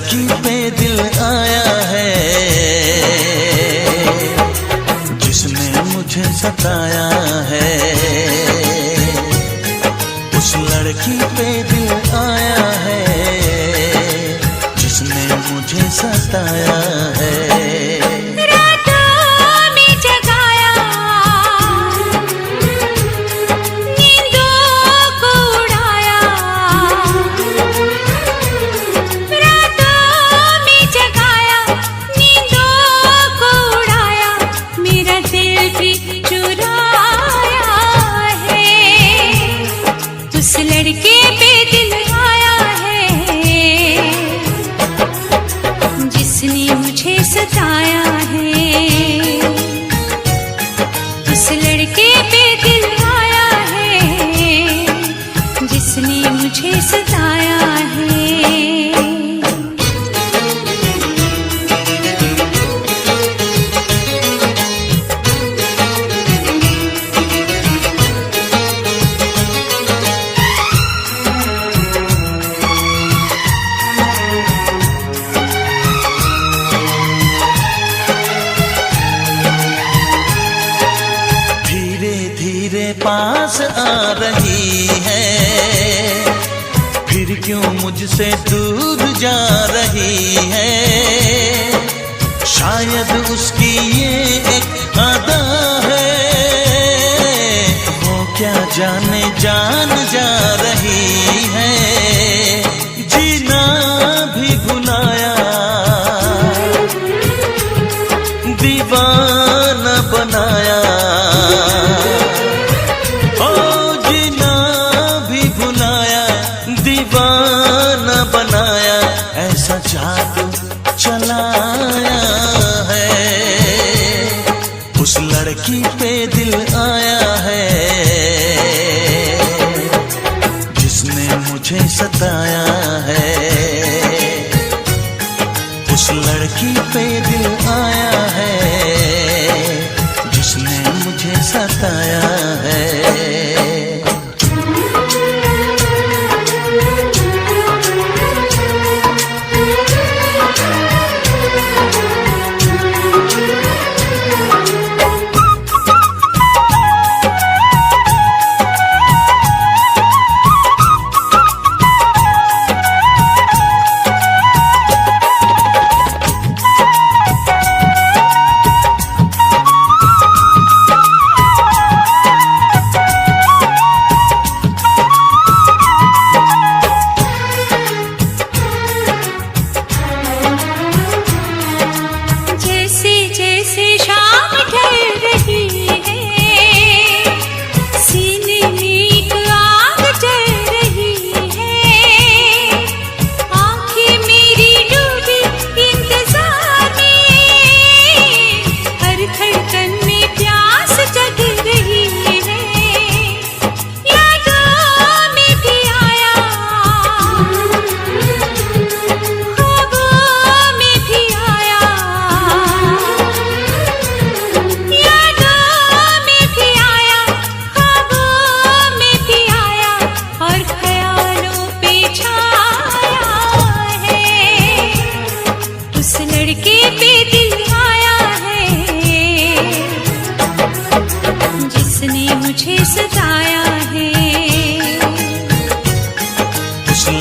लड़की पे दिल आया है जिसने मुझे सताया है। उस लड़की पे दिल आया है जिसने मुझे सताया है। पास आ रही है फिर क्यों मुझसे दूर जा रही है। शायद उसकी ये एक अदा है, वो क्या जाने जान जा रही है। जीना भी भुलाया, दीवाना बनाया, दीवाना बनाया, ऐसा जादू चलाया है। उस लड़की पे दिल आया है जिसने मुझे सताया है। उस लड़की पे दिल आया है जिसने मुझे सताया है।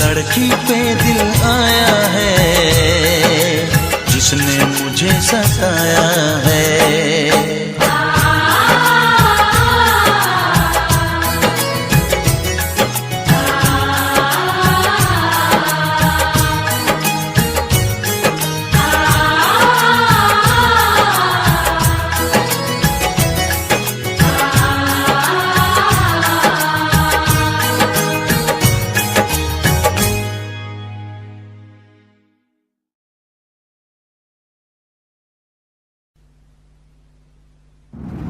लड़की पे दिल आया है जिसने मुझे सताया है।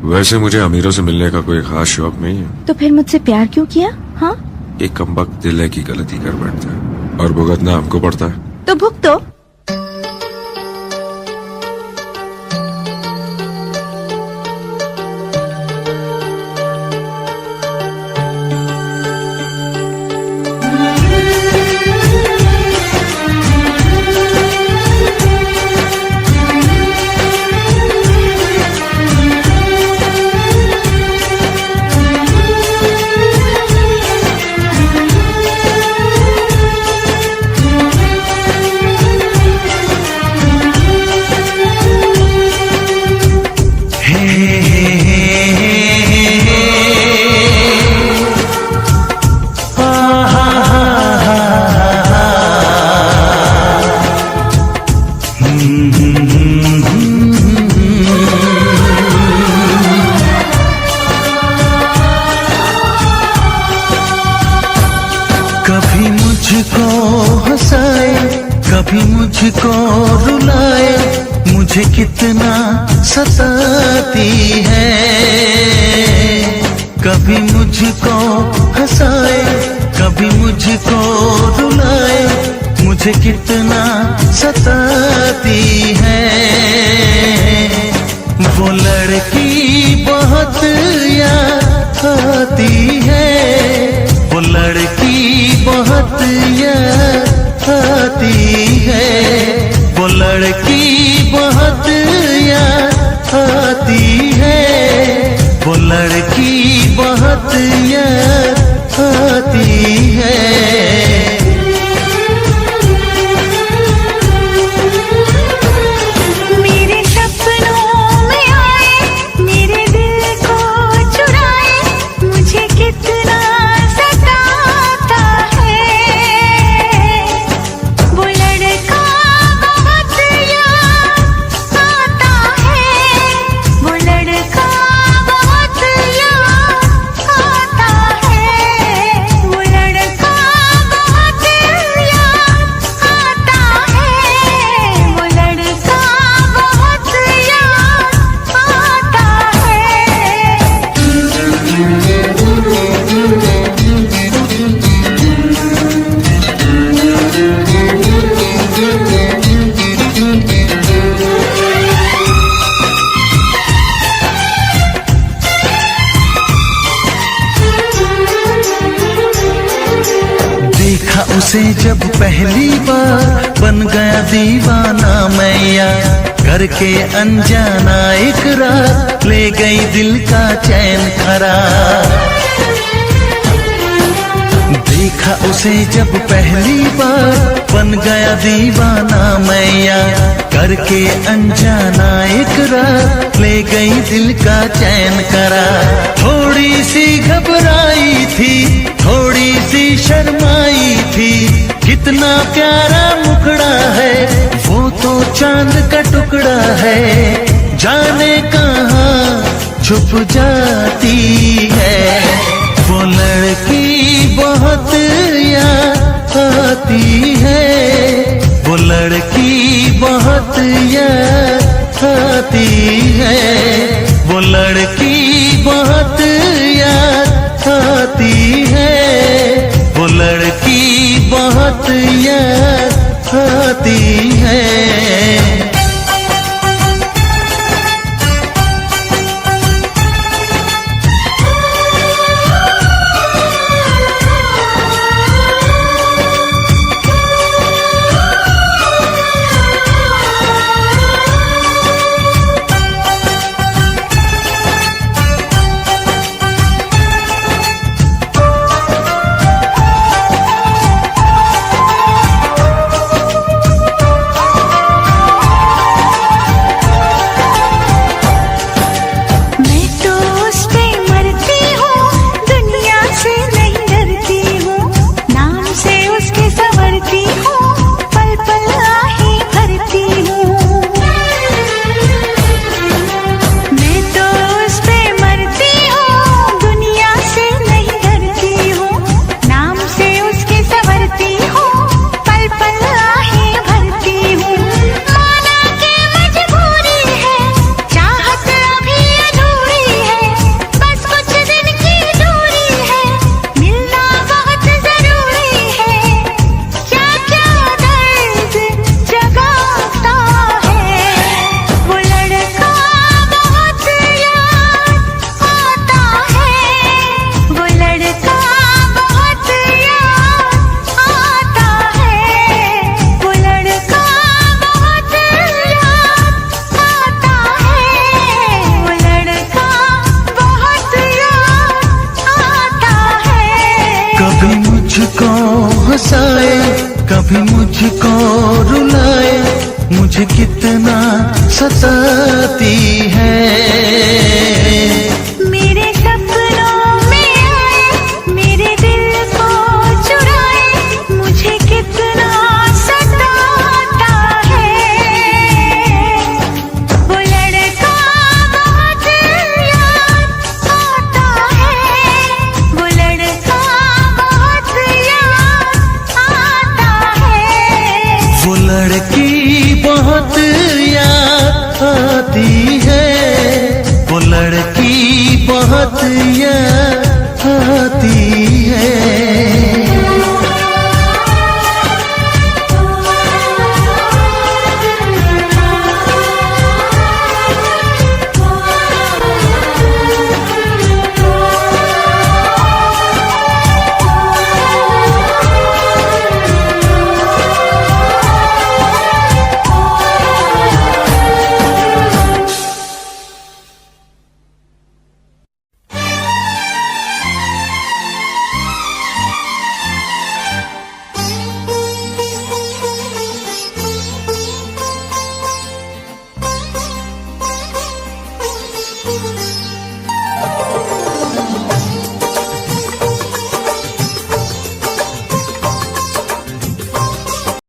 वैसे मुझे अमीरों से मिलने का कोई खास शौक नहीं है। तो फिर मुझसे प्यार क्यों किया? हाँ, एक कमबख्त दिल है की गलती कर बैठता है और भुगतना हमको पड़ता है। तो भुगतो। कभी मुझको हंसाए, कभी मुझको रुलाए, मुझे कितना सताती है। कभी मुझको हंसाए, कभी मुझको रुलाए, मुझे कितना सताती है। वो लड़की बहुत याद आती है, वो लड़की बहुत याद आती है, वो लड़की बहुत याद आती है, वो लड़की बहुत याद आती है। उसे जब पहली बार बन गया दीवाना मैया, करके अनजाना इकरार ले गई दिल का चैन करार। देखा उसे जब पहली बार बन गया दीवाना मैया, करके अनजाना इकरार ले गई दिल का चैन करार। थोड़ी सी घबराई थी, थोड़ी सी शर्माई थी, कितना प्यारा मुखड़ा है, वो तो चांद का टुकड़ा है, जाने कहाँ छुप जाती है। वो लड़की बहुत याद आती है, वो लड़की बहुत याद आती है, वो लड़की बहुत याद आती है, वो लड़की बहुत याद आती है। कभी मुझको हंसाए, कभी मुझको रुलाए, मुझे मुझे कितना सताती है। मेरे सपनों में आए, मेरे दिल को चुराए, मुझे कितना सताता है। वो लड़का बहुत याद आता है, वो लड़का बहुत याद आता है। वो लड़की बहुत याद आती है, वो लड़की बहुत याद आती है।